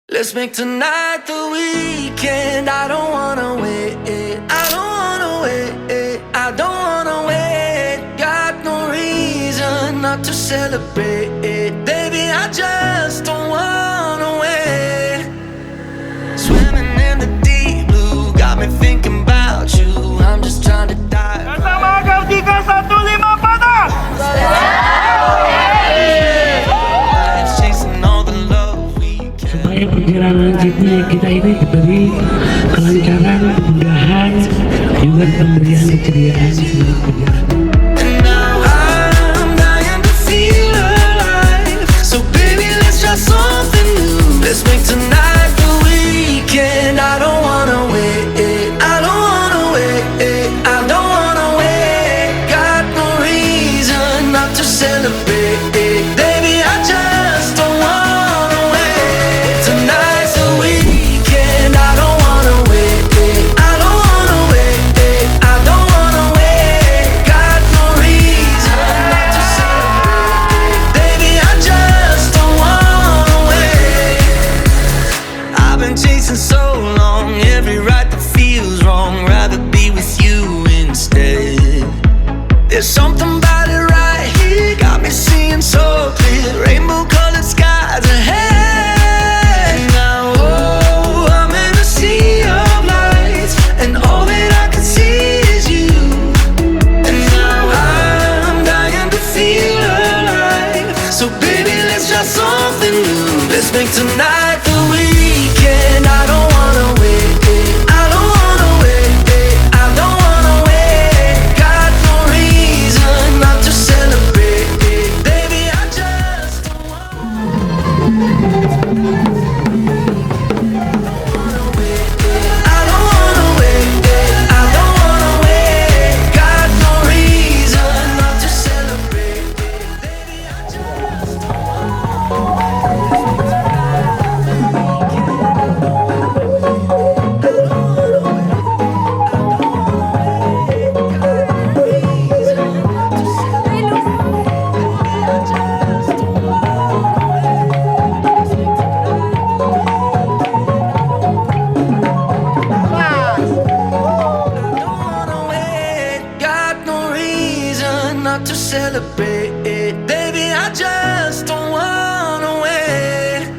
Let's make tonight the weekend. I don't wanna wait. I don't wanna wait. I don't wanna wait. Got no reason not to celebrate. Baby, I just don't wanna wait. Swimming in the deep blue got me thinking about you. I'm just trying to dive. Bersama Kartika 15 Padang. Supaya perjalanan kita ini diberi kelancaran, kemudahan, juga pemberian keceriaan selama perjalanan. Let's make tonight the weekend. I don't wanna wait. I don't wanna wait. I don't wanna wait. Got no reason not to celebrate. Baby, I just don't wanna wait. Tonight's the weekend. I don't wanna wait. I don't wanna wait. I don't wanna wait. Got no reason not to celebrate. Baby, I just don't wanna wait. I've been chasing so long, every right that feels wrong. Rather be with you instead. There's something about it right here, got me seeing so clear. Rainbow colored skies ahead. Now, oh, I'm in a sea of lights, and all that I can see is you. And now I'm dying to feel alive. So baby, let's try something new. Let's make tonight the weekend. I don't wanna wait. I don't wanna wait. I don't wanna wait. Got no reason not to celebrate. Baby, I just don't I don't wanna wait. I don't wanna wait. Got no reason not to celebrate. Baby, I just to celebrate. Baby, I just don't wanna wait.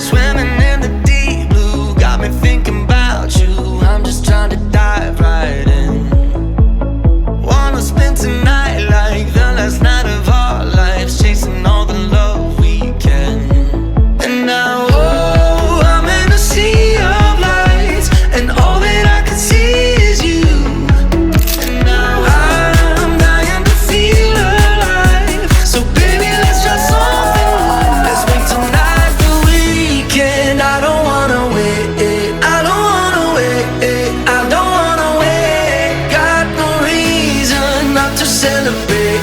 Swimming in the deep blue got me thinking about you. I'm just trying to dive right in. Wanna spend tonight like the last night of our lives, chasing all the love we can. And now, oh, I'm in a sea of lights, and all that I can see is you. And now I'm dying to feel alive. So baby, let's try something new. Let's make tonight the weekend. I don't wanna wait. I don't wanna wait. I don't wanna wait. Got no reason not to celebrate.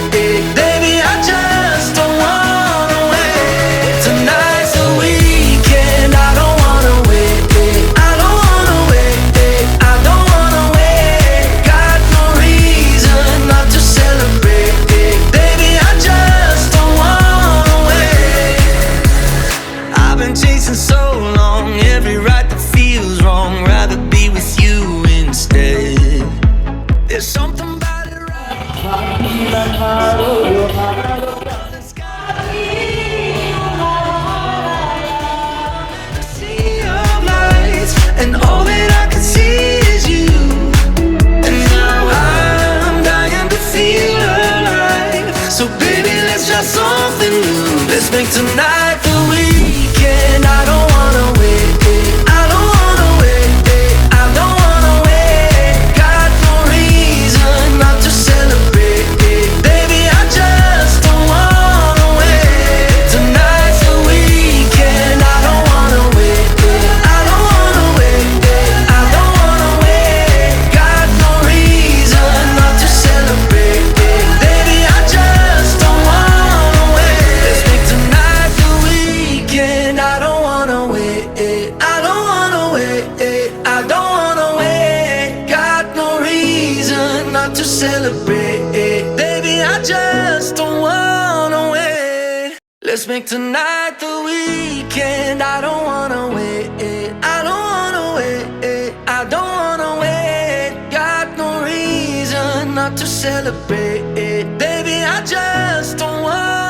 Baby, I just don't wanna wait. Tonight's the weekend. I don't wanna wait. I don't wanna wait. I don't wanna wait. Got no reason not to celebrate. Baby, I just don't wanna wait. I've been chasing so long, every right that feels wrong. Rather be with you instead. There's something about it right. Sea of lights, and all that I can see is you. And now I'm dying to feel alive. So baby, let's try something new. Let's make tonight the weekend. I don't wanna wait. I don't wanna wait. I don't wanna wait. Got no reason not to celebrate. Baby, I just don't wanna wait. Tonight's the weekend. I don't wanna wait. I don't wanna wait. I don't wanna wait. Got no reason not to celebrate. Baby, I just don't wanna wait. Let's make tonight the weekend. I don't wanna wait. I don't wanna wait. I don't wanna wait. Got no reason not to celebrate. Baby, I just don't wanna wait. Let's make tonight the weekend. I don't wanna not to celebrate. Baby, I just don't want